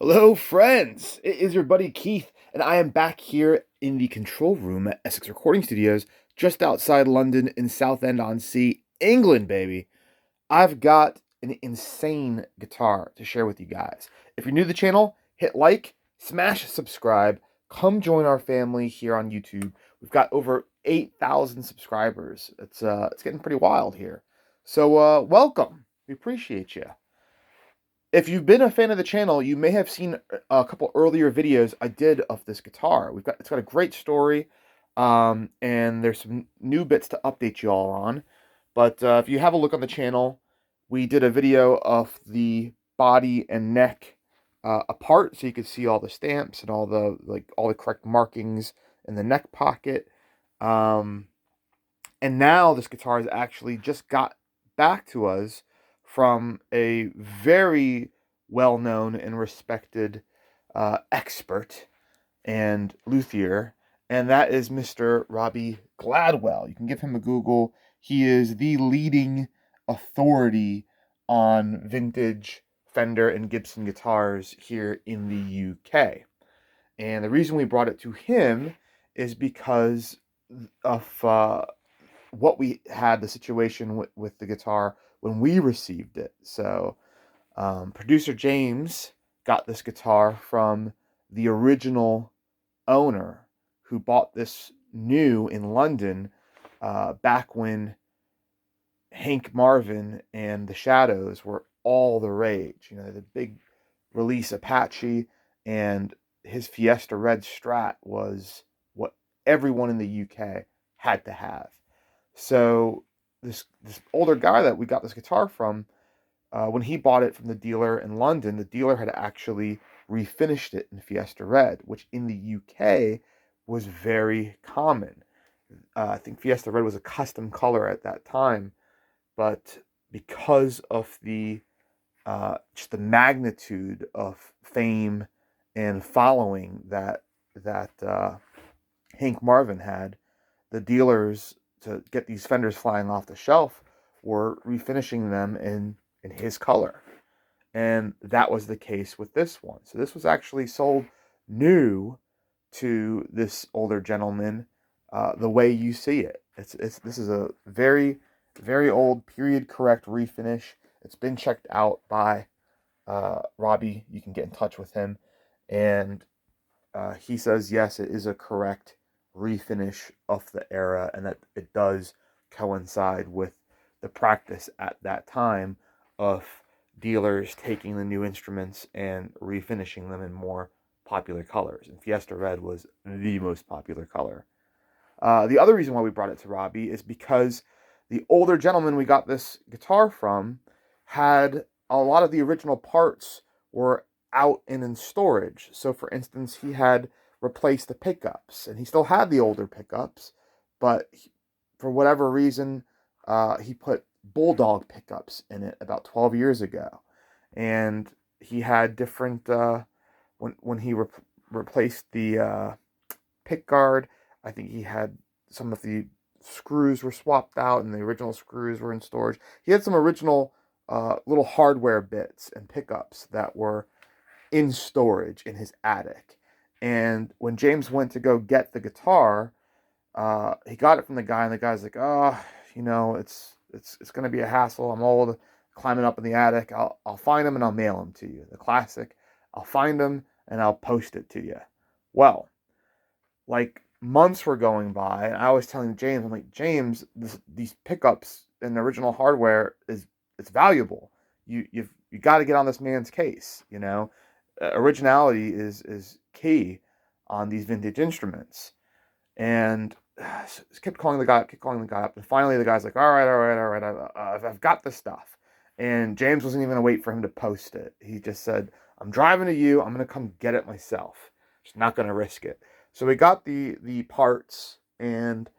Hello, friends. It is your buddy Keith, and I am back here in the control room at Essex Recording Studios, just outside London in Southend-on-Sea, England, baby. I've got an insane guitar to share with you guys. If you're new to the channel, hit like, smash subscribe, come join our family here on YouTube. We've got over 8,000 subscribers. It's getting pretty wild here. So welcome. We appreciate you. If you've been a fan of the channel, you may have seen a couple earlier videos I did of this guitar. It's got a great story, and there's some new bits to update you all on. But if you have a look on the channel, we did a video of the body and neck apart, so you could see all the stamps and all the correct markings in the neck pocket. And now this guitar has actually just got back to us from a very well-known and respected expert and luthier, and that is Mr. Robbie Gladwell. You can give him a Google. He is the leading authority on vintage Fender and Gibson guitars here in the UK. And the reason we brought it to him is because of what we had, the situation with the guitar when we received it. So producer James got this guitar from the original owner who bought this new in London back when Hank Marvin and the Shadows were all the rage. You know, the big release Apache and his Fiesta Red Strat was what everyone in the UK had to have. So this older guy that we got this guitar from, when he bought it from the dealer in London, the dealer had actually refinished it in Fiesta Red, which in the UK was very common. I think Fiesta Red was a custom color at that time, but because of the just the magnitude of fame and following that Hank Marvin had, the dealers, to get these Fenders flying off the shelf, were refinishing them in his color. And that was the case with this one. So this was actually sold new to this older gentleman, the way you see it. This is a very, very old period correct refinish. It's been checked out by Robbie. You can get in touch with him, and he says yes, it is a correct refinish of the era, and that it does coincide with the practice at that time of dealers taking the new instruments and refinishing them in more popular colors. And Fiesta Red was the most popular color. The other reason why we brought it to Robbie is because the older gentleman we got this guitar from had a lot of the original parts were out and in storage. So, for instance, he had replaced the pickups, and he still had the older pickups, but for whatever reason, he put Bulldog pickups in it about 12 years ago, and he had different when he replaced the pick guard. I think he had some of the screws were swapped out, and the original screws were in storage. He had some original little hardware bits and pickups that were in storage in his attic. And when James went to go get the guitar, he got it from the guy, and the guy's like, "Oh, it's going to be a hassle. I'm old, climbing up in the attic. I'll find him and I'll mail him to you." The classic, "I'll find him and I'll post it to you." Well, like months were going by, and I was telling James, I'm like, "James, these pickups and the original hardware it's valuable. You got to get on this man's case. Originality is key on these vintage instruments." And kept calling the guy up, and finally the guy's like, "All right, I've got the stuff." And James wasn't even gonna wait for him to post it. He just said, "I'm driving to you. I'm gonna come get it myself. Just not gonna risk it." So we got the parts, and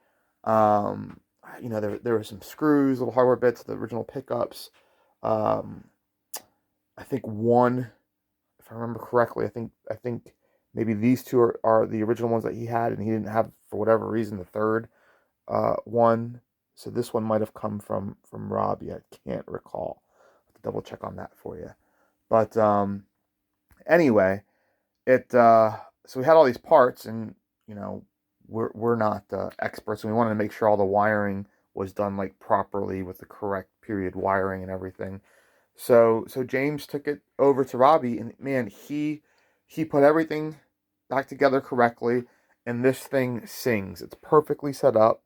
there were some screws, little hardware bits, the original pickups. Um, I think one, if I remember correctly, I think maybe these two are the original ones that he had, and he didn't have, for whatever reason, the third one. So this one might have come from Robbie. I can't recall. I'll have to double check on that for you. But Anyway, so we had all these parts, and you know, we're not experts, and we wanted to make sure all the wiring was done like properly with the correct period wiring and everything. So James took it over to Robbie, and man, he put everything back together correctly, and this thing sings. It's perfectly set up,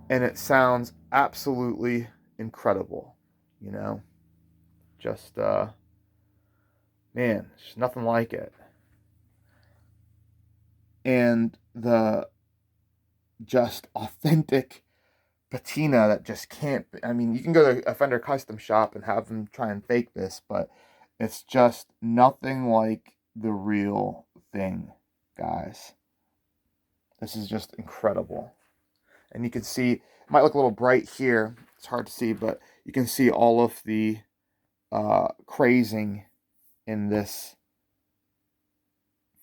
and it sounds absolutely incredible. You know, just man, there's nothing like it. And the just authentic patina that just can't. I mean, you can go to a Fender custom shop and have them try and fake this, but it's just nothing like the real thing, guys. This is just incredible. And you can see, it might look a little bright here. It's hard to see, but you can see all of the crazing in this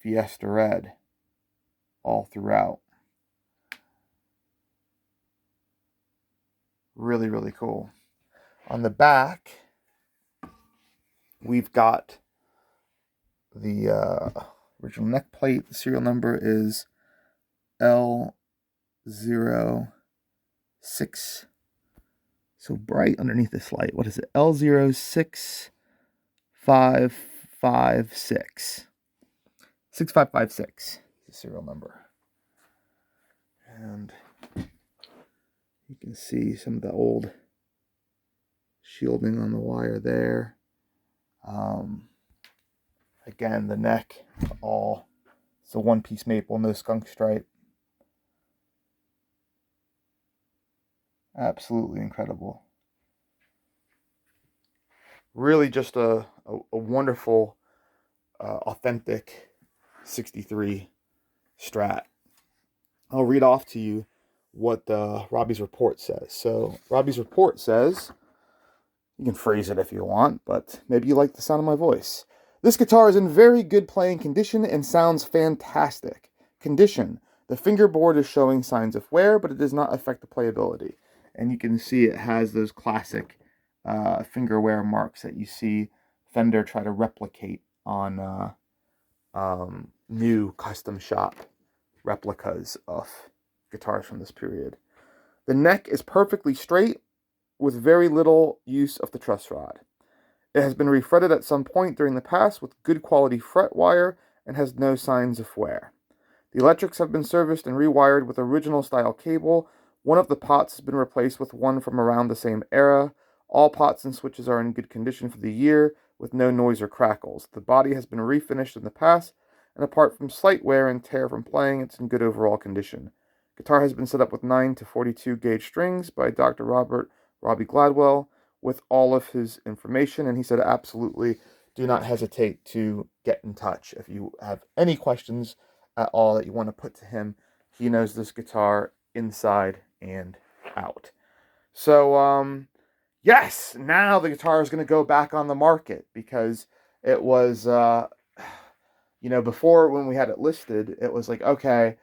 Fiesta Red all throughout. Really, really cool. On the back, we've got the original neck plate. The serial number is L06. So bright underneath this light. What is it? L06556. 6556 is the serial number. And you can see some of the old shielding on the wire there. Again, the neck, it's a one-piece maple, no skunk stripe. Absolutely incredible. Really just a wonderful, authentic 63 Strat. I'll read off to you what Robbie's report says. So Robbie's report says, you can phrase it if you want, but maybe you like the sound of my voice. This guitar is in very good playing condition and sounds fantastic. Condition. The fingerboard is showing signs of wear, but it does not affect the playability. And you can see it has those classic finger wear marks that you see Fender try to replicate on new custom shop replicas of guitars from this period. The neck is perfectly straight with very little use of the truss rod. It has been refretted at some point during the past with good quality fret wire and has no signs of wear. The electrics have been serviced and rewired with original style cable. One of the pots has been replaced with one from around the same era. All pots and switches are in good condition for the year with no noise or crackles. The body has been refinished in the past, and apart from slight wear and tear from playing, it's in good overall condition. Guitar has been set up with 9 to 42 gauge strings by Dr. Robbie Gladwell with all of his information, and he said absolutely do not hesitate to get in touch if you have any questions at all that you want to put to him. He knows this guitar inside and out. So yes, now the guitar is going to go back on the market, because it was before, when we had it listed, it was like, okay,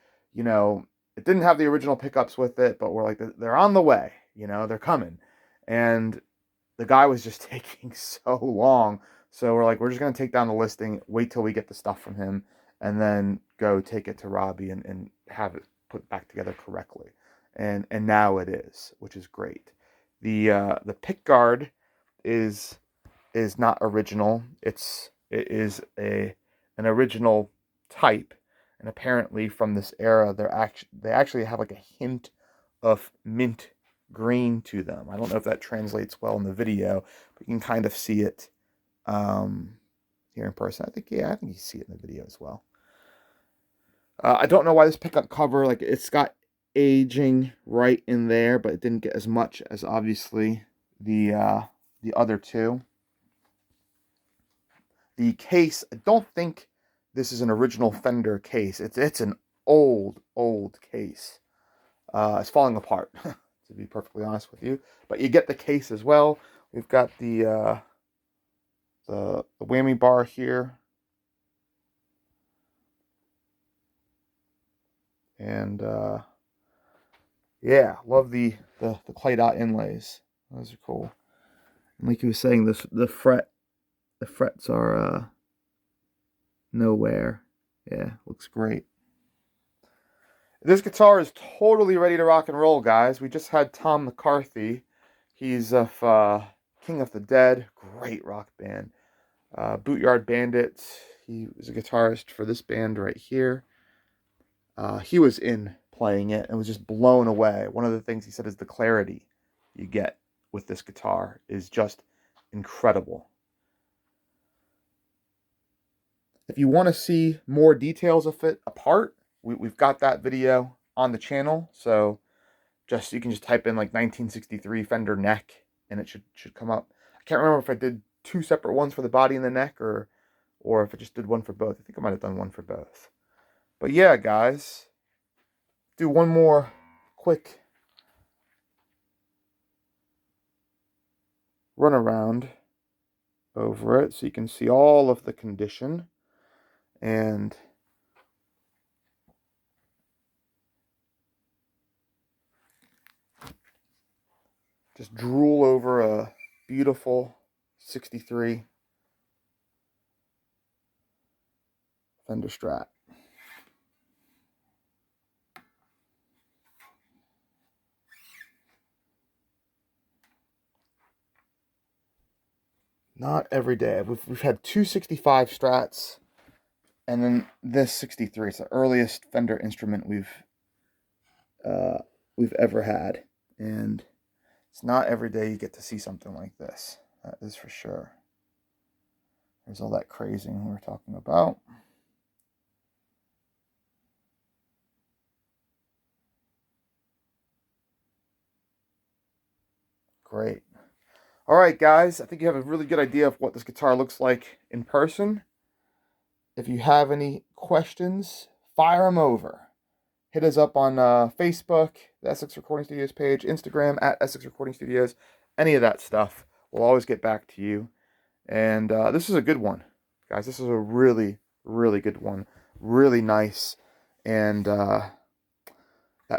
it didn't have the original pickups with it, but we're like, they're on the way, they're coming. And the guy was just taking so long. So we're like, we're just going to take down the listing, wait till we get the stuff from him, and then go take it to Robbie and have it put back together correctly. And now it is, which is great. The pick guard is not original. It is an original type, and apparently from this era, they actually have like a hint of mint green to them. I don't know if that translates well in the video, but you can kind of see it here in person. I think you see it in the video as well. I don't know why this pickup cover, like, it's got aging right in there, but it didn't get as much as obviously the other two. The case, I don't think this is an original Fender case. It's an old case. It's falling apart, to be perfectly honest with you. But you get the case as well. We've got the whammy bar here. And yeah, love the clay dot inlays. Those are cool. Like he was saying, the frets are nowhere. Yeah, looks great. This guitar is totally ready to rock and roll, guys. We just had Tom McCarthy. He's of King of the Dead, great rock band. Bootyard Bandits. He was a guitarist for this band right here. He was in playing it and was just blown away. One of the things he said is the clarity you get with this guitar is just incredible. If you want to see more details of it apart, we've got that video on the channel. So you can just type in like 1963 Fender neck and it should come up. I can't remember if I did 2 separate ones for the body and the neck or if I just did one for both. I think I might have done one for both. But yeah, guys, do one more quick run around over it so you can see all of the condition and just drool over a beautiful 63 Fender Strat. Not every day. We've had 2 65 Strats and then this 63. It's the earliest Fender instrument we've ever had, and it's not every day you get to see something like this. That is for sure. There's all that crazing we were talking about. Great. All right, guys. I think you have a really good idea of what this guitar looks like in person. If you have any questions, fire them over. Hit us up on Facebook, the Essex Recording Studios page, Instagram at Essex Recording Studios, any of that stuff. We'll always get back to you. And this is a good one, guys. This is a really, really good one. Really nice. And that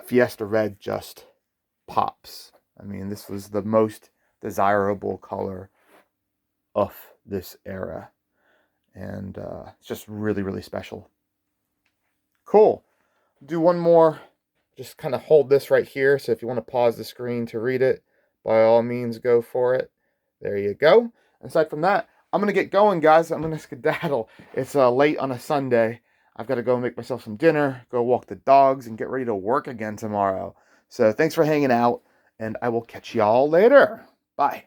Fiesta red just pops. I mean, this was the most desirable color of this era. And it's just really, really special. Cool. Do one more. Just kind of hold this right here. So if you want to pause the screen to read it, by all means, go for it. There you go. Aside from that, I'm going to get going, guys. I'm going to skedaddle. It's late on a Sunday. I've got to go make myself some dinner, go walk the dogs, and get ready to work again tomorrow. So thanks for hanging out, and I will catch y'all later. Bye.